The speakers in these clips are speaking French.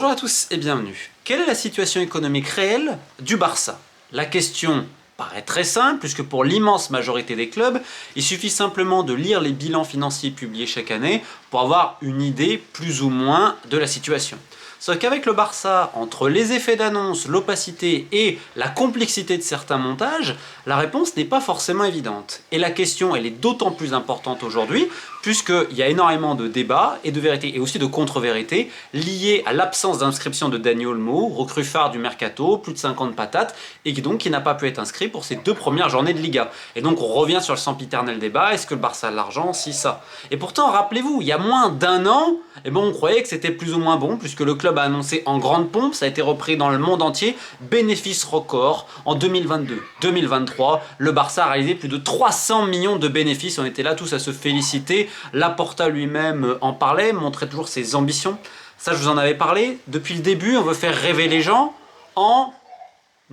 Bonjour à tous et bienvenue. Quelle est la situation économique réelle du Barça? La question paraît très simple puisque pour l'immense majorité des clubs, il suffit simplement de lire les bilans financiers publiés chaque année pour avoir une idée plus ou moins de la situation. Sauf qu'avec le Barça, entre les effets d'annonce, l'opacité et la complexité de certains montages, la réponse n'est pas forcément évidente. Et la question, elle est d'autant plus importante aujourd'hui, puisqu'il y a énormément de débats et de vérités, et aussi de contre-vérités, liées à l'absence d'inscription de Dani Olmo, recrue phare du Mercato, plus de 50 patates, et qui n'a pas pu être inscrit pour ses 2 premières journées de Liga. Et donc on revient sur le sempiternel débat, est-ce que le Barça a de l'argent, si ça. Et pourtant, rappelez-vous, il y a moins d'un an, on croyait que c'était plus ou moins bon, puisque le club a annoncé en grande pompe, ça a été repris dans le monde entier, bénéfice record en 2022. 2023, le Barça a réalisé plus de 300 millions de bénéfices, on était là tous à se féliciter, Laporta lui-même en parlait, montrait toujours ses ambitions. Ça, je vous en avais parlé. Depuis le début, on veut faire rêver les gens en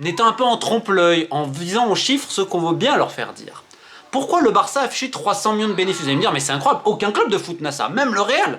étant un peu en trompe-l'œil, en visant aux chiffres ce qu'on veut bien leur faire dire. Pourquoi le Barça a affiché 300 millions de bénéfices? Vous allez me dire, mais c'est incroyable, aucun club de foot n'a ça, même le Real.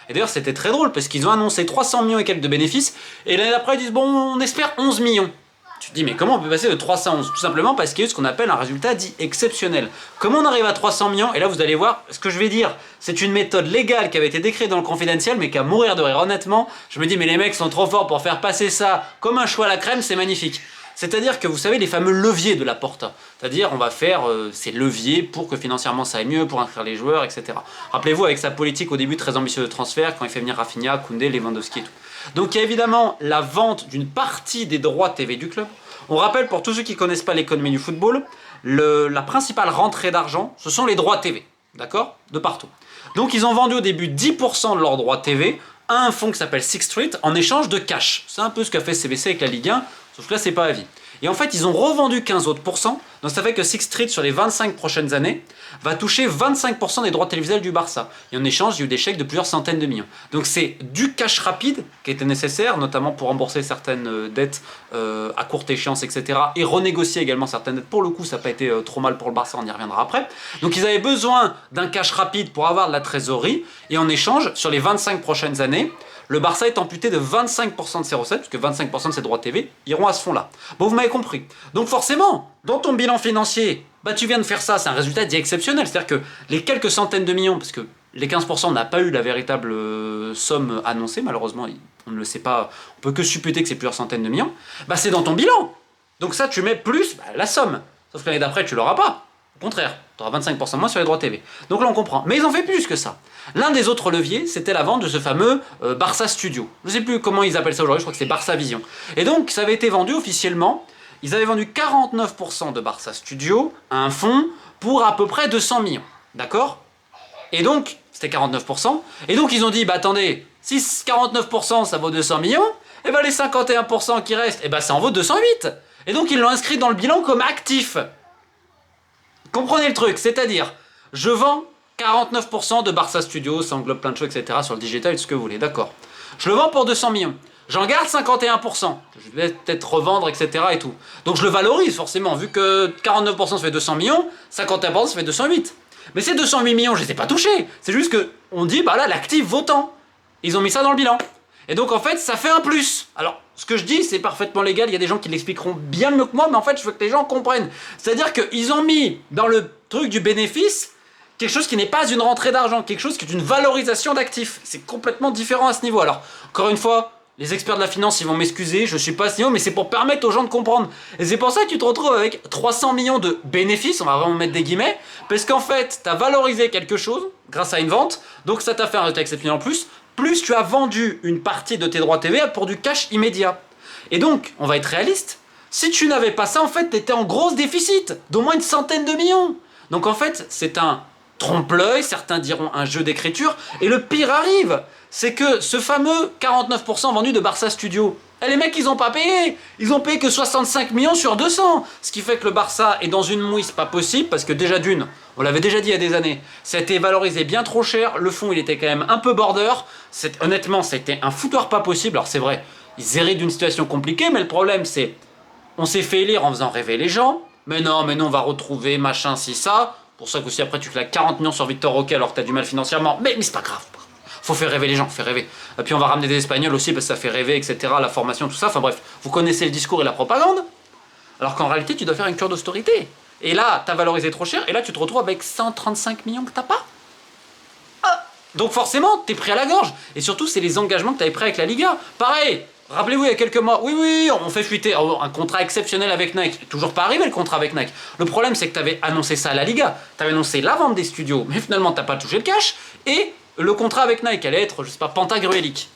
Et d'ailleurs, c'était très drôle, parce qu'ils ont annoncé 300 millions et quelques de bénéfices, et l'année d'après, ils disent, bon, on espère 11 millions. Tu te dis, mais comment on peut passer de 300 à 11? Tout simplement parce qu'il y a eu ce qu'on appelle un résultat dit exceptionnel. Comment on arrive à 300 millions? Et là, vous allez voir ce que je vais dire. C'est une méthode légale qui avait été décrite dans le confidentiel, mais qu'à mourir de rire. Honnêtement, je me dis, mais les mecs sont trop forts pour faire passer ça comme un choix à la crème, c'est magnifique. C'est-à-dire que vous savez les fameux leviers de Laporta. C'est-à-dire on va faire ces leviers pour que financièrement ça aille mieux, pour inscrire les joueurs, etc. Rappelez-vous avec sa politique au début très ambitieuse de transfert, quand il fait venir Rafinha, Koundé, Lewandowski et tout. Donc il y a évidemment la vente d'une partie des droits TV du club. On rappelle pour tous ceux qui ne connaissent pas l'économie du football, la principale rentrée d'argent, ce sont les droits TV. D'accord? De partout. Donc ils ont vendu au début 10% de leurs droits TV à un fonds qui s'appelle Sixth Street en échange de cash. C'est un peu ce qu'a fait CVC avec la Ligue 1. Sauf que là, c'est pas à vie. Et en fait, ils ont revendu 15 autres pourcents. Donc ça fait que Sixth Street, sur les 25 prochaines années, va toucher 25% des droits télévisuels du Barça. Et en échange, il y a eu des chèques de plusieurs centaines de millions. Donc c'est du cash rapide qui était nécessaire, notamment pour rembourser certaines dettes à courte échéance, etc. Et renégocier également certaines dettes. Pour le coup, ça n'a pas été trop mal pour le Barça, on y reviendra après. Donc ils avaient besoin d'un cash rapide pour avoir de la trésorerie. Et en échange, sur les 25 prochaines années, le Barça est amputé de 25% de ses recettes, puisque 25% de ses droits TV iront à ce fonds-là. Bon, vous m'avez compris. Donc forcément, dans ton bilan financier, tu viens de faire ça, c'est un résultat dit exceptionnel. C'est-à-dire que les quelques centaines de millions, parce que les 15% n'a pas eu la véritable somme annoncée, malheureusement, on ne le sait pas, on peut que supputer que c'est plusieurs centaines de millions, c'est dans ton bilan. Donc ça, tu mets plus la somme. Sauf que l'année d'après, tu l'auras pas. Au contraire, tu auras 25% moins sur les droits TV. Donc là, on comprend. Mais ils ont fait plus que ça. L'un des autres leviers, c'était la vente de ce fameux Barça Studio. Je ne sais plus comment ils appellent ça aujourd'hui, je crois que c'est Barça Vision. Et donc, ça avait été vendu officiellement. Ils avaient vendu 49% de Barça Studio à un fonds pour à peu près 200 millions. D'accord? Et donc, c'était 49%. Et donc, ils ont dit, attendez, si 49% ça vaut 200 millions, et les 51% qui restent, ça en vaut 208. Et donc, ils l'ont inscrit dans le bilan comme actif. Comprenez le truc, c'est-à-dire, je vends 49% de Barça Studio, ça englobe plein de choses, etc. sur le digital et tout ce que vous voulez, d'accord. Je le vends pour 200 millions. J'en garde 51%. Je vais peut-être revendre, etc. et tout. Donc je le valorise forcément, vu que 49% ça fait 200 millions, 51% ça fait 208. Mais ces 208 millions, je les ai pas touchés. C'est juste que on dit, là, l'actif vaut tant. Ils ont mis ça dans le bilan. Et donc en fait, ça fait un plus. Alors, ce que je dis, c'est parfaitement légal, il y a des gens qui l'expliqueront bien mieux que moi, mais en fait, je veux que les gens comprennent. C'est-à-dire qu'ils ont mis dans le truc du bénéfice quelque chose qui n'est pas une rentrée d'argent, quelque chose qui est une valorisation d'actifs. C'est complètement différent à ce niveau. Alors, encore une fois, les experts de la finance, ils vont m'excuser, je suis pas à ce niveau, mais c'est pour permettre aux gens de comprendre. Et c'est pour ça que tu te retrouves avec 300 millions de bénéfices, on va vraiment mettre des guillemets, parce qu'en fait, tu as valorisé quelque chose grâce à une vente, donc ça t'a fait un résultat exceptionnel en plus tu as vendu une partie de tes droits TV pour du cash immédiat. Et donc, on va être réaliste, si tu n'avais pas ça, en fait, tu étais en gros déficit, d'au moins une centaine de millions. Donc en fait, c'est un trompe-l'œil, certains diront un jeu d'écriture, et le pire arrive, c'est que ce fameux 49% vendu de Barça Studio, les mecs, ils ont pas payé. Ils ont payé que 65 millions sur 200. Ce qui fait que le Barça est dans une mouise pas possible, parce que déjà d'une, on l'avait déjà dit il y a des années, ça a été valorisé bien trop cher. Le fonds, il était quand même un peu border. Honnêtement, c'était un foutoir pas possible. Alors c'est vrai, ils héritent d'une situation compliquée, mais le problème, c'est on s'est fait élire en faisant rêver les gens. Mais non, on va retrouver machin, si ça. Pour ça qu'aussi après, tu claques 40 millions sur Victor Roque alors que t'as du mal financièrement. Mais c'est pas grave. Faut faire rêver les gens, fait rêver. Et puis on va ramener des Espagnols aussi parce que ça fait rêver, etc. La formation, tout ça. Enfin bref, vous connaissez le discours et la propagande. Alors qu'en réalité, tu dois faire une cure d'austérité. Et là, t'as valorisé trop cher, et là, tu te retrouves avec 135 millions que t'as pas. Ah. Donc forcément, t'es pris à la gorge. Et surtout, c'est les engagements que t'avais pris avec la Liga. Pareil, rappelez-vous, il y a quelques mois, oui, on fait fuiter un contrat exceptionnel avec Nike. Toujours pas arrivé le contrat avec Nike. Le problème, c'est que t'avais annoncé ça à la Liga. T'avais annoncé la vente des studios, mais finalement, t'as pas touché le cash. Et le contrat avec Nike allait être, je sais pas, pentagruélique.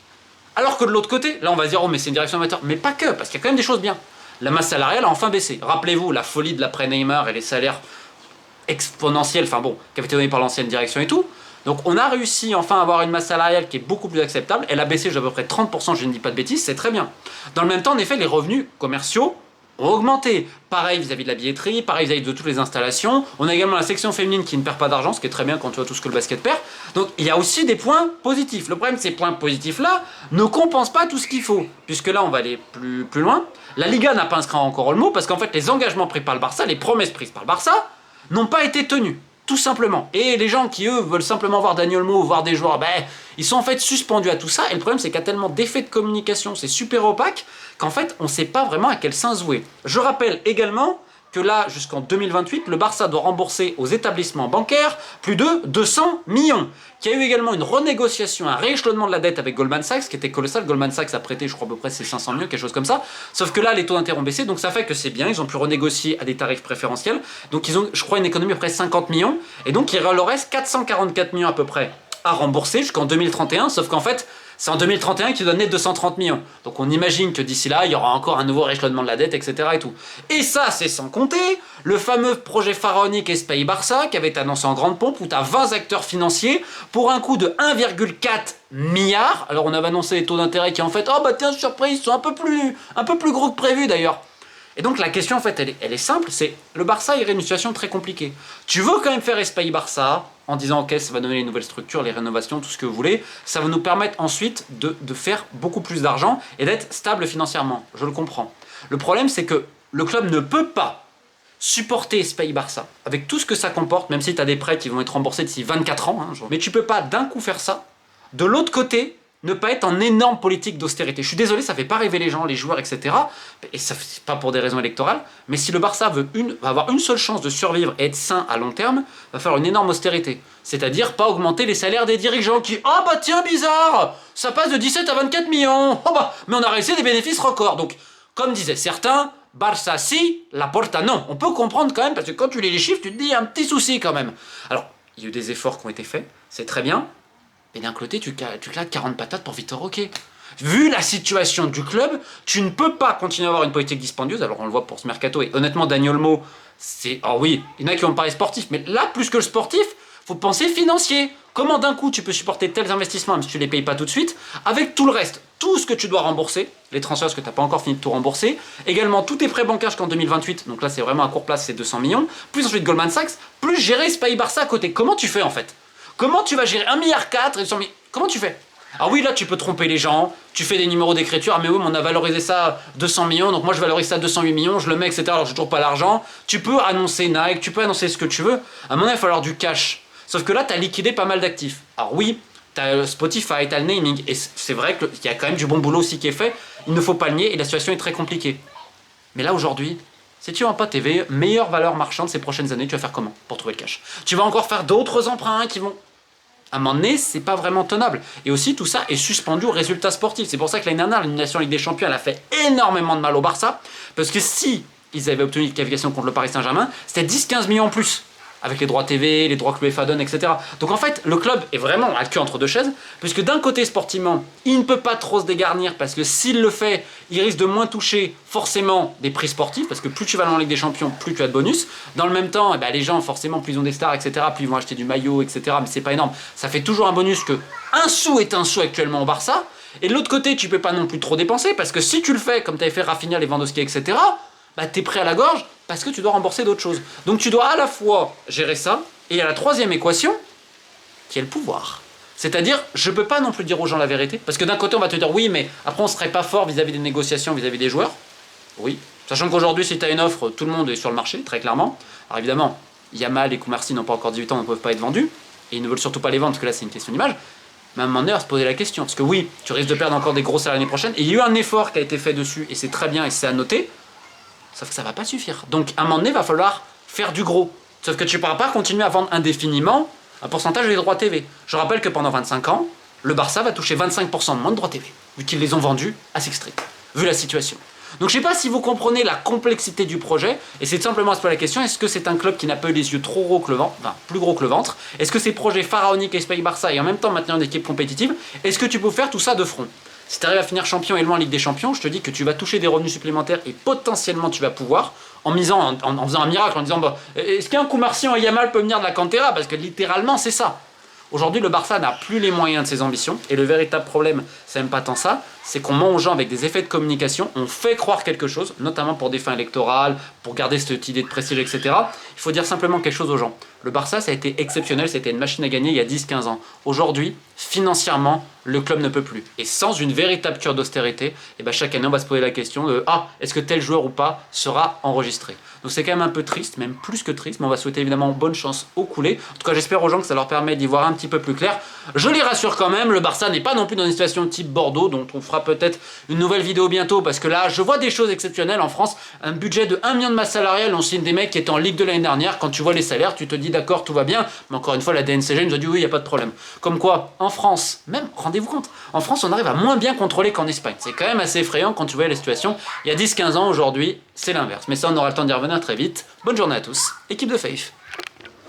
Alors que de l'autre côté, là, on va se dire, oh, mais c'est une direction amateur. Mais pas que, parce qu'il y a quand même des choses bien. La masse salariale a enfin baissé. Rappelez-vous la folie de l'après-Neymar et les salaires exponentiels, enfin bon, qui avaient été donnés par l'ancienne direction et tout. Donc on a réussi enfin à avoir une masse salariale qui est beaucoup plus acceptable. Elle a baissé d'à peu près 30%, je ne dis pas de bêtises, c'est très bien. Dans le même temps, en effet, les revenus commerciaux ont augmenté. Pareil vis-à-vis de la billetterie, pareil vis-à-vis de toutes les installations. On a également la section féminine qui ne perd pas d'argent, ce qui est très bien quand tu vois tout ce que le basket perd. Donc il y a aussi des points positifs. Le problème, ces points positifs-là ne compensent pas tout ce qu'il faut. Puisque là, on va aller plus loin. La Liga n'a pas inscrit encore le mot parce qu'en fait, les engagements pris par le Barça, les promesses prises par le Barça, n'ont pas été tenues. Tout simplement. Et les gens qui, eux, veulent simplement voir Dani Olmo, voir des joueurs, ils sont en fait suspendus à tout ça. Et le problème, c'est qu'il y a tellement d'effets de communication, c'est super opaque, qu'en fait, on ne sait pas vraiment à quel sens jouer. Je rappelle également que là, jusqu'en 2028, le Barça doit rembourser aux établissements bancaires plus de 200 millions. Qu'il y a eu également une renégociation, un rééchelonnement de la dette avec Goldman Sachs, qui était colossal. Goldman Sachs a prêté, je crois, à peu près ses 500 millions, quelque chose comme ça. Sauf que là, les taux d'intérêt ont baissé, donc ça fait que c'est bien. Ils ont pu renégocier à des tarifs préférentiels. Donc ils ont, je crois, une économie à peu près 50 millions. Et donc il leur reste 444 millions à peu près à rembourser jusqu'en 2031. Sauf qu'en fait, c'est en 2031 qu'ils donnaient 230 millions. Donc on imagine que d'ici là, il y aura encore un nouveau rééchelonnement de la dette, etc. Et tout. Et ça, c'est sans compter le fameux projet pharaonique Espai Barça qui avait été annoncé en grande pompe où tu as 20 acteurs financiers pour un coût de 1,4 milliard. Alors on avait annoncé les taux d'intérêt qui en fait, oh bah tiens, surprise, ils sont un peu plus gros que prévu d'ailleurs. Et donc la question en fait elle est simple, c'est le Barça irait une situation très compliquée. Tu veux quand même faire Espai Barça en disant ok ça va donner les nouvelles structures, les rénovations, tout ce que vous voulez, ça va nous permettre ensuite de faire beaucoup plus d'argent et d'être stable financièrement, je le comprends. Le problème c'est que le club ne peut pas supporter Espai Barça avec tout ce que ça comporte, même si tu as des prêts qui vont être remboursés d'ici 24 ans, mais tu peux pas d'un coup faire ça, de l'autre côté ne pas être en énorme politique d'austérité. Je suis désolé, ça fait pas rêver les gens, les joueurs, etc. Et ça c'est pas pour des raisons électorales, mais si le Barça va avoir une seule chance de survivre et être sain à long terme, va faire une énorme austérité. C'est-à-dire pas augmenter les salaires des dirigeants qui, ah bah tiens, bizarre, ça passe de 17 à 24 millions, oh bah, mais on a réussi des bénéfices records. Donc, comme disaient certains, Barça si, la Porta non. On peut comprendre quand même, parce que quand tu lis les chiffres, tu te dis, il y a un petit souci quand même. Alors, il y a eu des efforts qui ont été faits, c'est très bien, et d'un côté, tu claques 40 patates pour Vitor Roque. Vu la situation du club, tu ne peux pas continuer à avoir une politique dispendieuse. Alors on le voit pour ce mercato. Et honnêtement, Dani Olmo, c'est... Oh oui, il y en a qui vont parler sportif. Mais là, plus que le sportif, faut penser financier. Comment d'un coup tu peux supporter tels investissements, même si tu ne les payes pas tout de suite, avec tout le reste, tout ce que tu dois rembourser, les transferts que tu n'as pas encore fini de tout rembourser, également tous tes prêts bancaires jusqu'en 2028, donc là c'est vraiment à court place, c'est 200 millions, plus ensuite Goldman Sachs, plus gérer Espai Barça à côté. Comment tu fais en fait? Comment tu vas gérer 1,4 milliard et 100 millions? Comment tu fais? Ah oui, là tu peux tromper les gens, tu fais des numéros d'écriture, ah mais oui, mais on a valorisé ça à 200 millions, donc moi je valorise ça à 208 millions, je le mets, etc. Alors j'ai toujours pas l'argent. Tu peux annoncer Nike, tu peux annoncer ce que tu veux. À un moment, il va falloir du cash. Sauf que là, tu as liquidé pas mal d'actifs. Alors oui, tu as Spotify, tu as le naming, et c'est vrai qu'il y a quand même du bon boulot aussi qui est fait, il ne faut pas le nier, et la situation est très compliquée. Mais là aujourd'hui, si tu vends pas tes meilleures valeurs marchandes ces prochaines années, tu vas faire comment pour trouver le cash? Tu vas encore faire d'autres emprunts qui vont... À un moment donné, c'est pas vraiment tenable. Et aussi, tout ça est suspendu aux résultats sportifs. C'est pour ça que l'année dernière, l'élimination Ligue des Champions, elle a fait énormément de mal au Barça. Parce que si ils avaient obtenu une qualification contre le Paris Saint-Germain, c'était 10-15 millions en plus. Avec les droits TV, les droits que l'UEFA donne, etc. Donc en fait, le club est vraiment à queue entre deux chaises. Puisque d'un côté, sportivement, il ne peut pas trop se dégarnir. Parce que s'il le fait, il risque de moins toucher forcément des prix sportifs. Parce que plus tu vas dans la Ligue des Champions, plus tu as de bonus. Dans le même temps, les gens, forcément, plus ils ont des stars, etc., plus ils vont acheter du maillot, etc. Mais c'est pas énorme. Ça fait toujours un bonus que un sou est un sou actuellement au Barça. Et de l'autre côté, tu peux pas non plus trop dépenser. Parce que si tu le fais, comme tu avais fait Rafinha, Lewandowski, etc., t'es pris à la gorge parce que tu dois rembourser d'autres choses. Donc tu dois à la fois gérer ça, et il y a la troisième équation, qui est le pouvoir. C'est-à-dire, je peux pas non plus dire aux gens la vérité, parce que d'un côté on va te dire oui, mais après on serait pas fort vis-à-vis des négociations, vis-à-vis des joueurs. Oui, sachant qu'aujourd'hui si tu as une offre, tout le monde est sur le marché, très clairement. Alors évidemment, Yamal et Koumarsi n'ont pas encore 18 ans, ne peuvent pas être vendus, et ils ne veulent surtout pas les vendre, parce que là c'est une question d'image. Mais à un moment donné, on va se poser la question. Parce que oui, tu risques de perdre encore des gros salaires l'année prochaine. Et il y a eu un effort qui a été fait dessus, et c'est très bien, et c'est à noter. Sauf que ça va pas suffire. Donc à un moment donné, il va falloir faire du gros. Sauf que tu ne pourras pas continuer à vendre indéfiniment un pourcentage des droits TV. Je rappelle que pendant 25 ans, le Barça va toucher 25% de moins de droits TV, vu qu'ils les ont vendus à Sixstreet, vu la situation. Donc je ne sais pas si vous comprenez la complexité du projet, et c'est simplement à se poser la question, est-ce que c'est un club qui n'a pas eu les yeux trop gros que le ventre, enfin plus gros que le ventre? Est-ce que ces projets pharaoniques Espagne Barça et en même temps maintenir une équipe compétitive, est-ce que tu peux faire tout ça de front? Si tu arrives à finir champion et loin en Ligue des Champions, je te dis que tu vas toucher des revenus supplémentaires et potentiellement tu vas pouvoir, en faisant un miracle, en disant bah, est-ce qu'un coup martien à Yamal peut venir de la Cantera? Parce que littéralement c'est ça. Aujourd'hui, le Barça n'a plus les moyens de ses ambitions. Et le véritable problème, c'est même pas tant ça, c'est qu'on ment aux gens avec des effets de communication. On fait croire quelque chose, notamment pour des fins électorales, pour garder cette idée de prestige, etc. Il faut dire simplement quelque chose aux gens. Le Barça, ça a été exceptionnel, c'était une machine à gagner il y a 10-15 ans. Aujourd'hui, financièrement, le club ne peut plus. Et sans une véritable cure d'austérité, eh ben chaque année, on va se poser la question de est-ce que tel joueur ou pas sera enregistré? Donc c'est quand même un peu triste, même plus que triste, mais on va souhaiter évidemment bonne chance aux coulés. En tout cas, j'espère aux gens que ça leur permet d'y voir un petit peu plus clair. Je les rassure quand même, le Barça n'est pas non plus dans une situation type Bordeaux, dont on fera peut-être une nouvelle vidéo bientôt, parce que là, je vois des choses exceptionnelles en France. Un budget de 1 million de masse salariale, on signe des mecs qui étaient en Ligue de l'année dernière. Quand tu vois les salaires, tu te dis d'accord, tout va bien, mais encore une fois, la DNCG nous a dit oui, il n'y a pas de problème. Comme quoi, en France, même, rendez-vous compte, en France, on arrive à moins bien contrôler qu'en Espagne. C'est quand même assez effrayant quand tu vois la situation. Il y a 10-15 ans, aujourd'hui, c'est l'inverse. Mais ça, on aura le temps d'y revenir très vite. Bonne journée à tous, équipe de Faith.